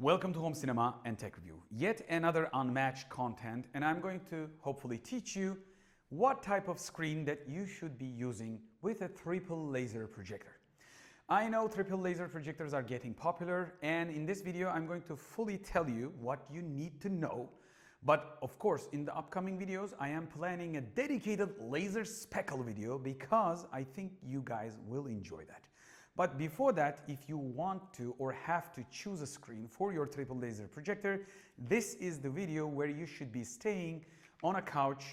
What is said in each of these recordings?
Welcome to Home Cinema and Tech Review. Yet another unmatched content, and I'm going to hopefully teach you what type of screen that you should be using with a triple laser projector. I know triple laser projectors are getting popular, and in this video I'm going to fully tell you what you need to know. But of course, in the upcoming videos I am planning a dedicated laser speckle video because I think you guys will enjoy that. But before that, if you want to or have to choose a screen for your triple laser projector, this is the video where you should be staying on a couch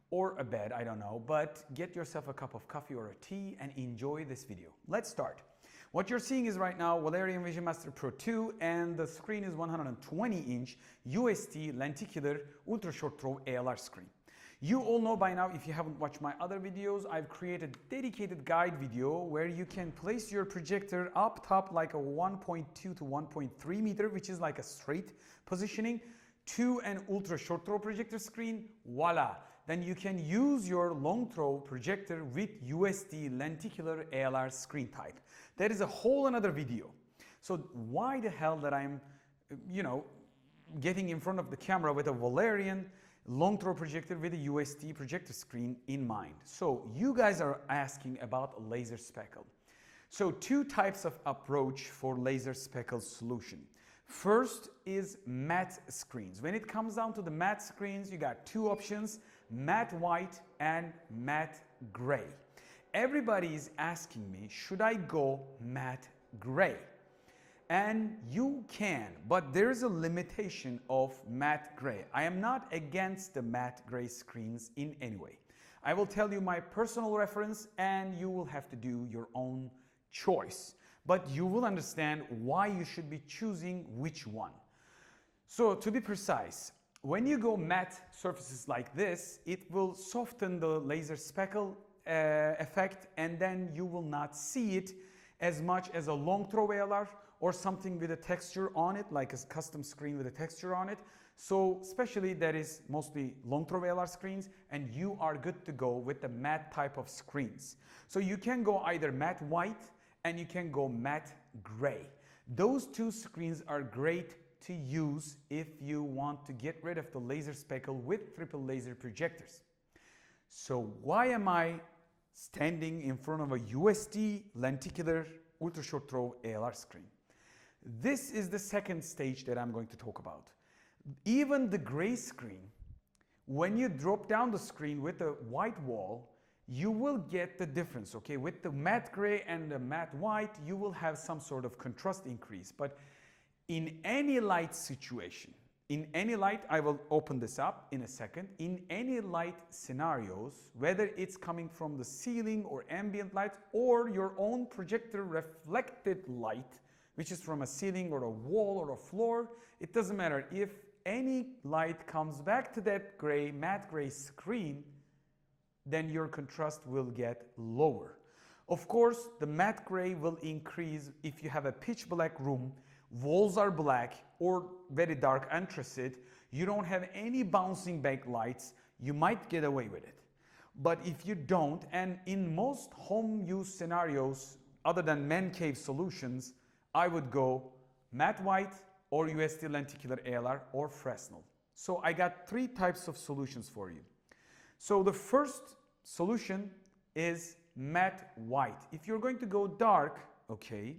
or a bed, I don't know, but get yourself a cup of coffee or a tea and enjoy this video. Let's start. What you're seeing is right now Valerian Vision Master Pro 2, and the screen is 120-inch UST lenticular ultra short throw ALR screen. You all know by now, if you haven't watched my other videos, I've created a dedicated guide video where you can place your projector up top like a 1.2 to 1.3 meter, which is like a straight positioning, to an ultra short throw projector screen. Voila! Then you can use your long throw projector with USD lenticular ALR screen type. That is a whole another video. So why the hell that I'm, getting in front of the camera with a Valerian long throw projector with a USD projector screen in mind? So you guys are asking about laser speckle. So two types of approach for laser speckle solution. First is matte screens. When it comes down to the matte screens, you got two options: matte white and matte gray. Everybody is asking me, should I go matte gray? And you can, but there is a limitation of matte gray. I am not against the matte gray screens in any way. I will tell you my personal reference and you will have to do your own choice. But you will understand why you should be choosing which one. So to be precise, when you go matte surfaces like this, it will soften the laser speckle effect, and then you will not see it as much as a long throw ALR or something with a texture on it, like a custom screen with a texture on it. So especially that is mostly long throw ALR screens, and you are good to go with the matte type of screens. So you can go either matte white and you can go matte gray. Those two screens are great to use if you want to get rid of the laser speckle with triple laser projectors. So why am I standing in front of a USD lenticular ultra short throw ALR screen? This is the second stage that I'm going to talk about. Even the gray screen, when you drop down the screen with a white wall, you will get the difference, okay? With the matte gray and the matte white, you will have some sort of contrast increase. But in any light situation, in any light, I will open this up in a second. In any light scenarios, whether it's coming from the ceiling or ambient light or your own projector reflected light, which is from a ceiling or a wall or a floor, it doesn't matter. If any light comes back to that gray, matte gray screen, then your contrast will get lower. Of course, the matte gray will increase if you have a pitch black room, walls are black or very dark anthracite, you don't have any bouncing back lights, you might get away with it. But if you don't, and in most home use scenarios other than man cave solutions, I would go matte white or USD lenticular ALR or Fresnal. So I got three types of solutions for you. So the first solution is matte white. If you're going to go dark, okay,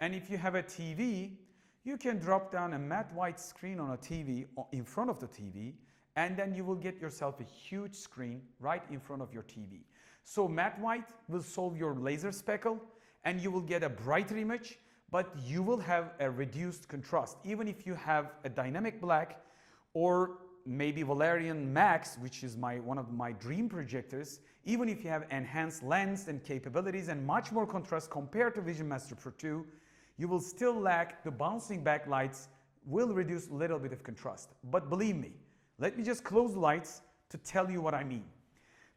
and if you have a TV, you can drop down a matte white screen on a TV in front of the TV, and then you will get yourself a huge screen right in front of your TV. So matte white will solve your laser speckle, and you will get a brighter image, but you will have a reduced contrast. Even if you have a dynamic black or maybe Valerian Max, which is one of my dream projectors, even if you have enhanced lens and capabilities and much more contrast compared to Vision Master Pro 2, you will still lack the bouncing back lights, will reduce a little bit of contrast. But believe me, let me just close the lights to tell you what I mean.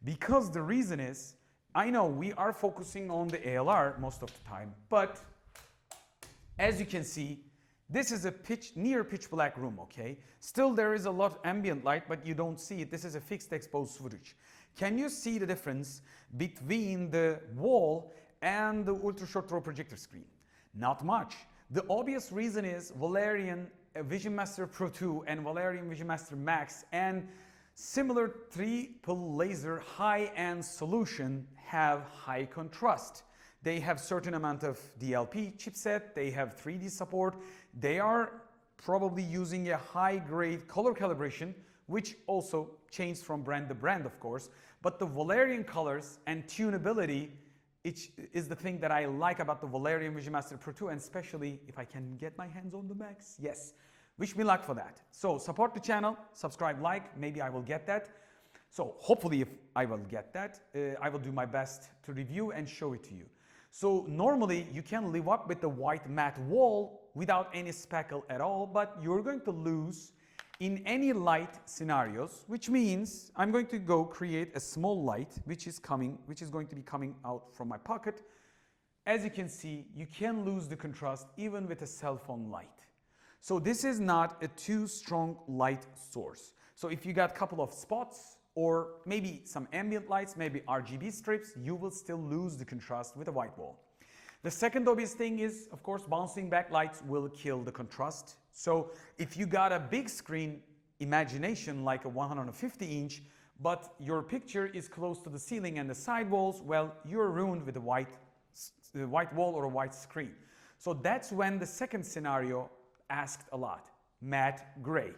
Because the reason is, I know we are focusing on the ALR most of the time, but as you can see, this is a near pitch black room, okay? Still there is a lot of ambient light, but you don't see it. This is a fixed exposed footage. Can you see the difference between the wall and the ultra short throw projector screen? Not much. The obvious reason is Valerian Vision Master Pro 2 and Valerian Vision Master Max and similar triple laser high-end solution have high contrast. They have certain amount of DLP chipset, they have 3D support, they are probably using a high-grade color calibration, which also changed from brand to brand, of course. But the Valerian colors and tunability is the thing that I like about the Valerian Vision Master Pro 2, and especially if I can get my hands on the Max. Yes, wish me luck for that. So support the channel, subscribe, like, maybe I will get that. So hopefully if I will get that, I will do my best to review and show it to you. So normally you can live up with the white matte wall without any speckle at all, but you're going to lose in any light scenarios, which means I'm going to go create a small light which is going to be coming out from my pocket. As you can see, you can lose the contrast even with a cell phone light. So this is not a too strong light source. So if you got a couple of spots or maybe some ambient lights, maybe RGB strips, you will still lose the contrast with a white wall. The second obvious thing is, of course, bouncing back lights will kill the contrast. So if you got a big screen imagination like a 150-inch, but your picture is close to the ceiling and the side walls, well, you're ruined with a white wall or a white screen. So that's when the second scenario asked a lot, matte gray.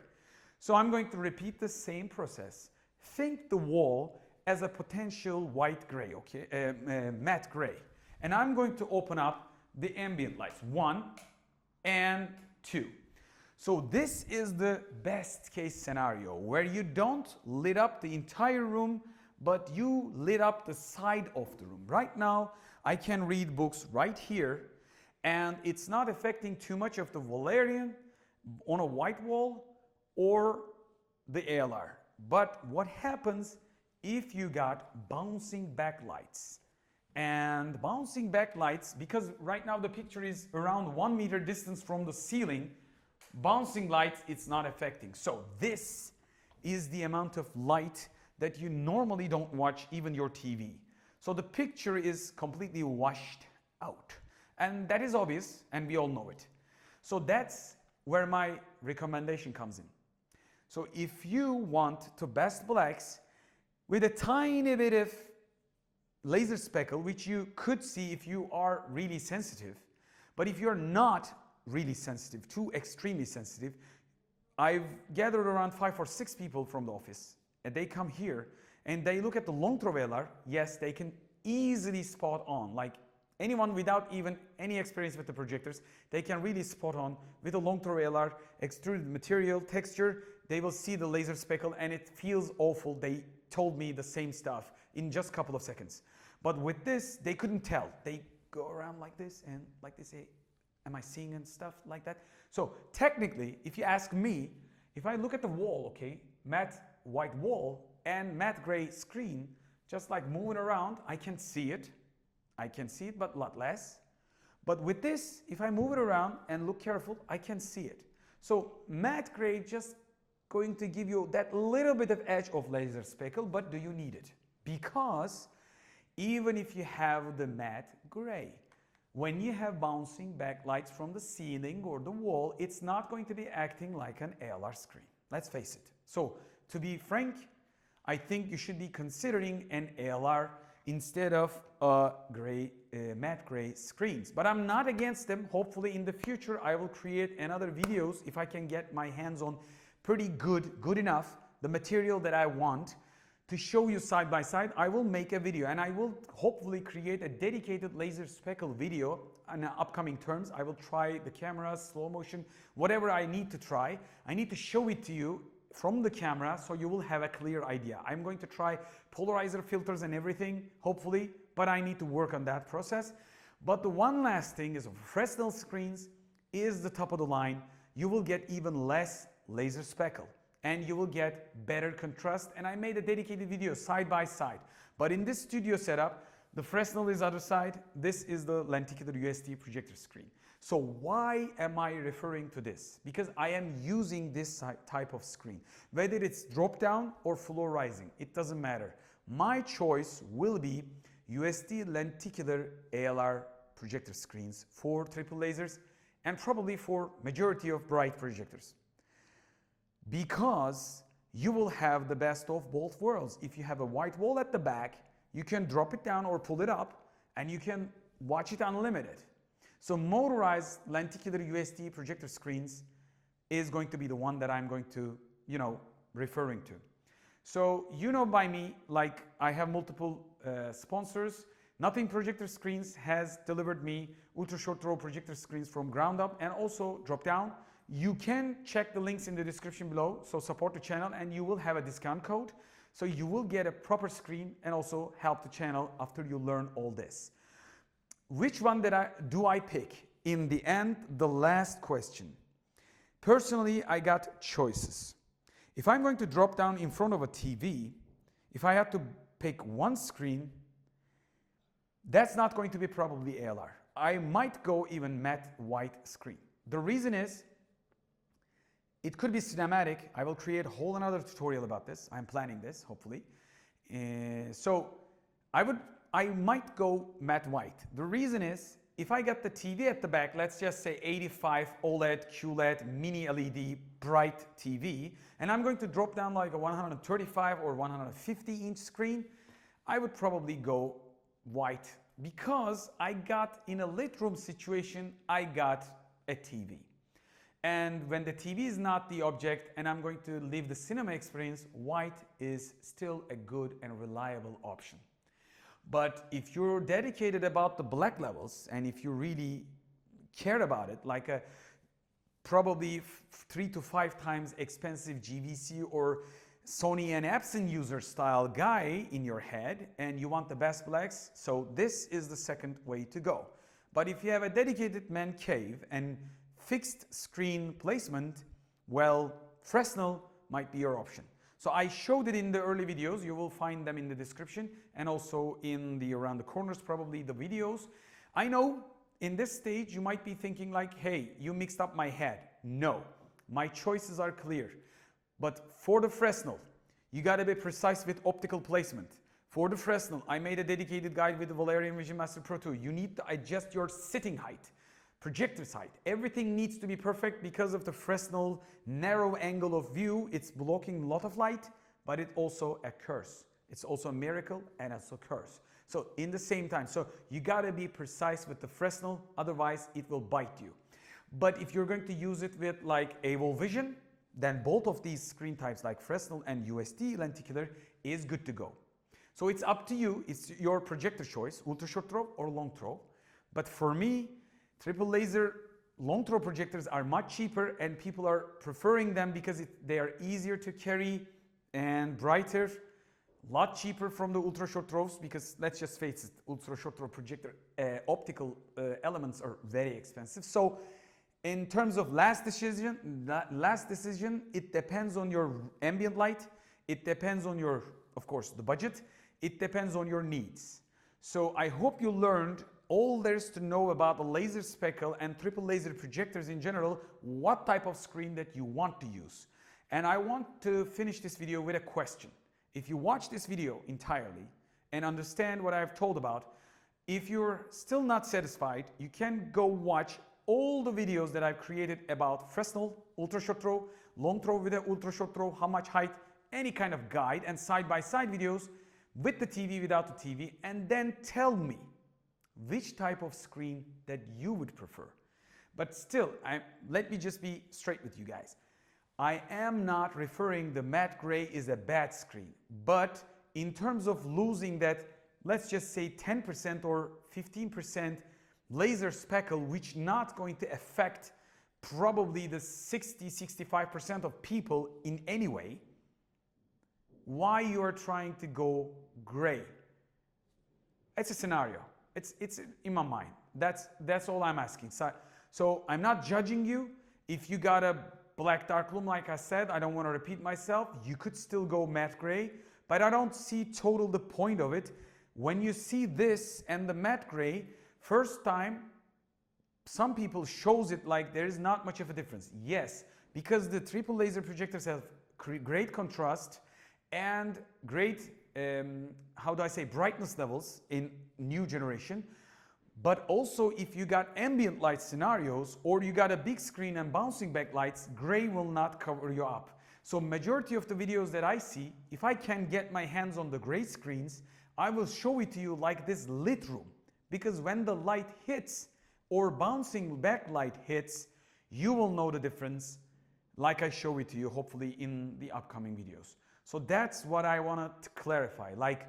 So I'm going to repeat the same process. Think the wall as a potential white gray, okay, matte gray. And I'm going to open up the ambient lights, 1 and 2. So this is the best case scenario where you don't lit up the entire room, but you lit up the side of the room. Right now, I can read books right here, and it's not affecting too much of the Valerian on a white wall or the ALR. But what happens if you got bouncing backlights? And bouncing backlights, because right now the picture is around 1 meter distance from the ceiling, bouncing lights it's not affecting. So this is the amount of light that you normally don't watch even your TV. So the picture is completely washed out. And that is obvious, and we all know it. So that's where my recommendation comes in. So if you want to best blacks with a tiny bit of laser speckle, which you could see if you are really sensitive, but if you're not really sensitive, too extremely sensitive, I've gathered around 5 or 6 people from the office, and they come here and they look at the long throw ALR. Yes, they can easily spot on, like anyone without even any experience with the projectors, they can really spot on with a long throw ALR, extruded material, texture, they will see the laser speckle and it feels awful. They told me the same stuff in just a couple of seconds. But with this, they couldn't tell. They go around like this and like they say, am I seeing and stuff like that? So technically, if you ask me, if I look at the wall, okay, matte white wall and matte gray screen, just like moving around, I can see it. I can see it, but a lot less. But with this, if I move it around and look careful, I can see it. So matte gray just going to give you that little bit of edge of laser speckle, but do you need it? Because even if you have the matte gray, when you have bouncing back lights from the ceiling or the wall, it's not going to be acting like an ALR screen. Let's face it. So to be frank, I think you should be considering an ALR instead of matte gray screens. But I'm not against them. Hopefully in the future, I will create another videos if I can get my hands on pretty good enough, the material that I want to show you side by side. I will make a video and I will hopefully create a dedicated laser speckle video in upcoming terms. I will try the cameras, slow motion, whatever I need to try. I need to show it to you from the camera so you will have a clear idea. I'm going to try polarizer filters and everything, hopefully, but I need to work on that process. But the one last thing is Fresnal screens is the top of the line. You will get even less laser speckle and you will get better contrast, and I made a dedicated video side by side. But in this studio setup, the Fresnal is other side, this is the lenticular USD projector screen. So why am I referring to this? Because I am using this type of screen. Whether it's drop down or floor rising, it doesn't matter. My choice will be USD lenticular ALR projector screens for triple lasers and probably for majority of bright projectors. Because you will have the best of both worlds. If you have a white wall at the back, you can drop it down or pull it up and you can watch it unlimited. So motorized lenticular USD projector screens is going to be the one that I'm going to, referring to. So by me, like I have multiple sponsors. Nothing Projector Screens has delivered me ultra short throw projector screens from ground up and also drop down. You can check the links in the description below, so support the channel and you will have a discount code. So you will get a proper screen and also help the channel after you learn all this. Which one do I pick? In the end, the last question. Personally, I got choices. If I'm going to drop down in front of a TV, if I have to pick one screen, that's not going to be probably ALR. I might go even matte white screen. The reason is, it could be cinematic. I will create a whole another tutorial about this. I'm planning this, hopefully. So I might go matte white. The reason is, if I get the TV at the back, let's just say 85 OLED, QLED, mini LED, bright TV, and I'm going to drop down like a 135 or 150 inch screen, I would probably go white because I got in a lit room situation, I got a TV. And when the TV is not the object and I'm going to live the cinema experience, white is still a good and reliable option. But if you're dedicated about the black levels and if you really care about it, like a probably 3 to 5 times expensive GVC or Sony and Epson user style guy in your head and you want the best blacks, so this is the second way to go. But if you have a dedicated man cave and fixed screen placement, well, Fresnal might be your option. So I showed it in the early videos. You will find them in the description and also in the around the corners, probably the videos. I know in this stage you might be thinking like, hey, you mixed up my head. No, my choices are clear. But for the Fresnal, you got to be precise with optical placement. For the Fresnal, I made a dedicated guide with the Valerian Vision Master Pro 2. You need to adjust your sitting height, projector's height. Everything needs to be perfect because of the Fresnal narrow angle of view. It's blocking a lot of light, but it's also a curse. It's also a miracle and it's a curse. So in the same time, so you gotta be precise with the Fresnal, otherwise it will bite you. But if you're going to use it with like AVOL Vision, then both of these screen types like Fresnal and USD lenticular is good to go. So it's up to you. It's your projector choice, ultra short throw or long throw. But for me, triple laser long throw projectors are much cheaper and people are preferring them because they are easier to carry and brighter, a lot cheaper from the ultra short throws because let's just face it, ultra short throw projector optical elements are very expensive. So in terms of last decision, it depends on your ambient light. It depends on your, of course, the budget. It depends on your needs. So I hope you learned all there is to know about the laser speckle and triple laser projectors in general, what type of screen that you want to use. And I want to finish this video with a question. If you watch this video entirely and understand what I've told about, if you're still not satisfied, you can go watch all the videos that I've created about Fresnal, ultra short throw, long throw with an ultra short throw, how much height, any kind of guide and side-by-side videos with the TV, without the TV, and then tell me which type of screen that you would prefer. But still, let me just be straight with you guys. I am not referring the matte gray is a bad screen, but in terms of losing that, let's just say 10% or 15% laser speckle, which not going to affect probably the 60-65% of people in any way, why you are trying to go gray? It's a scenario. It's in my mind. That's all I'm asking. So I'm not judging you. If you got a black darkroom, like I said, I don't want to repeat myself. You could still go matte gray, but I don't see total the point of it. When you see this and the matte gray, first time, some people shows it like there is not much of a difference. Yes, because the triple laser projectors have great contrast and great, how do I say, brightness levels in new generation. But also if you got ambient light scenarios or you got a big screen and bouncing back lights, gray will not cover you up. So majority of the videos that I see, if I can get my hands on the gray screens, I will show it to you like this lit room. Because when the light hits or bouncing back light hits, you will know the difference like I show it to you hopefully in the upcoming videos. So that's what I wanted to clarify. Like,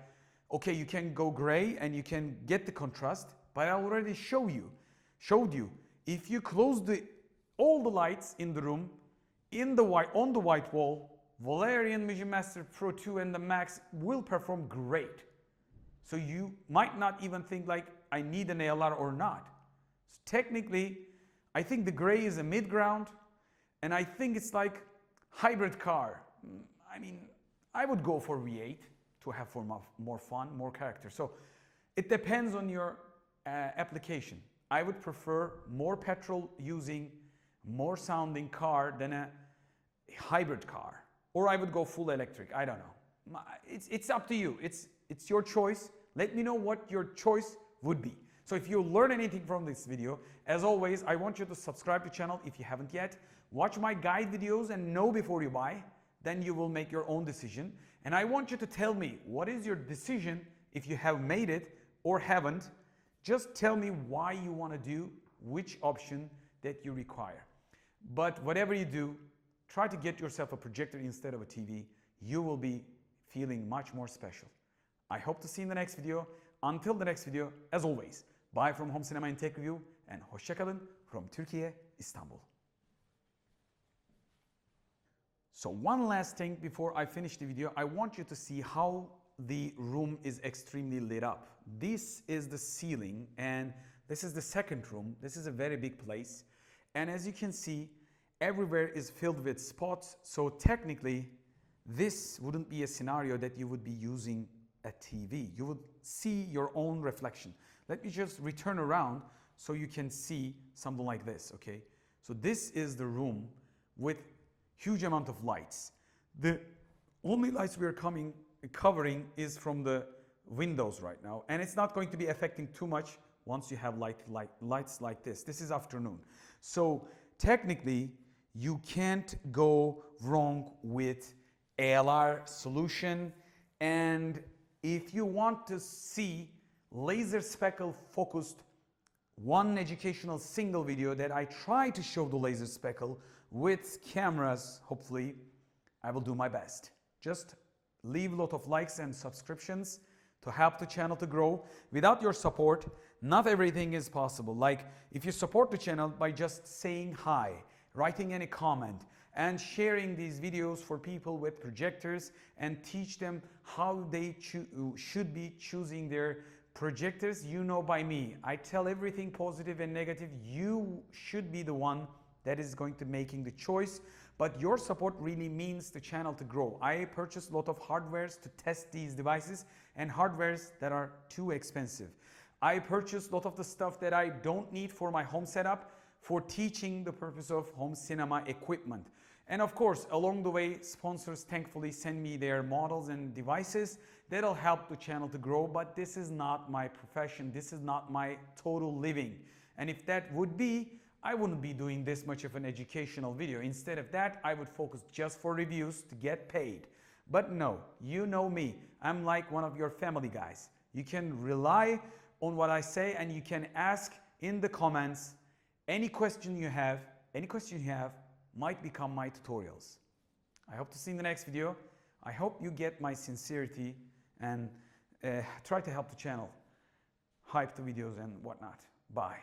okay, you can go gray and you can get the contrast, but I already showed you. If you close all the lights in the room, on the white wall, Valerian Vision Master Pro 2 and the Max will perform great. So you might not even think like I need an ALR or not. So technically, I think the gray is a mid-ground, and I think it's like hybrid car. I mean, I would go for V8 to have more fun, more character. So it depends on your application. I would prefer more petrol using, more sounding car than a hybrid car. Or I would go full electric, I don't know. It's up to you, it's your choice. Let me know what your choice would be. So if you learn anything from this video, as always, I want you to subscribe to the channel if you haven't yet. Watch my guide videos and know before you buy. Then you will make your own decision. And I want you to tell me what is your decision if you have made it or haven't. Just tell me why you want to do which option that you require. But whatever you do, try to get yourself a projector instead of a TV. You will be feeling much more special. I hope to see you in the next video. Until the next video, as always, bye from Home Cinema and Tech Review, and hoşça kalın from Turkey, Istanbul. So one last thing before I finish the video, I want you to see how the room is extremely lit up. This is the ceiling and this is the second room. This is a very big place. And as you can see, everywhere is filled with spots. So technically, this wouldn't be a scenario that you would be using a TV. You would see your own reflection. Let me just return around so you can see something like this, okay? So this is the room with huge amount of lights. The only lights we are covering is from the windows right now, and it's not going to be affecting too much once you have lights like this. This is afternoon. So technically, you can't go wrong with ALR solution. And if you want to see laser speckle focused one educational single video that I try to show the laser speckle with cameras, hopefully I will do my best. Just leave a lot of likes and subscriptions to help the channel to grow. Without your support, not everything is possible. Like if you support the channel by just saying hi, writing any comment, and sharing these videos for people with projectors and teach them how they should be choosing their projectors. You know by me, I tell everything positive and negative. You should be the one that is going to making the choice, but your support really means the channel to grow. I purchased a lot of hardwares to test these devices and hardwares that are too expensive. I purchased a lot of the stuff that I don't need for my home setup for teaching the purpose of home cinema equipment. And of course, along the way, sponsors thankfully send me their models and devices that'll help the channel to grow, but this is not my profession. This is not my total living. And if that would be, I wouldn't be doing this much of an educational video. Instead of that, I would focus just for reviews to get paid. But no, you know me. I'm like one of your family guys. You can rely on what I say and you can ask in the comments any question you have might become my tutorials. I hope to see you in the next video. I hope you get my sincerity and try to help the channel hype the videos and whatnot. Bye.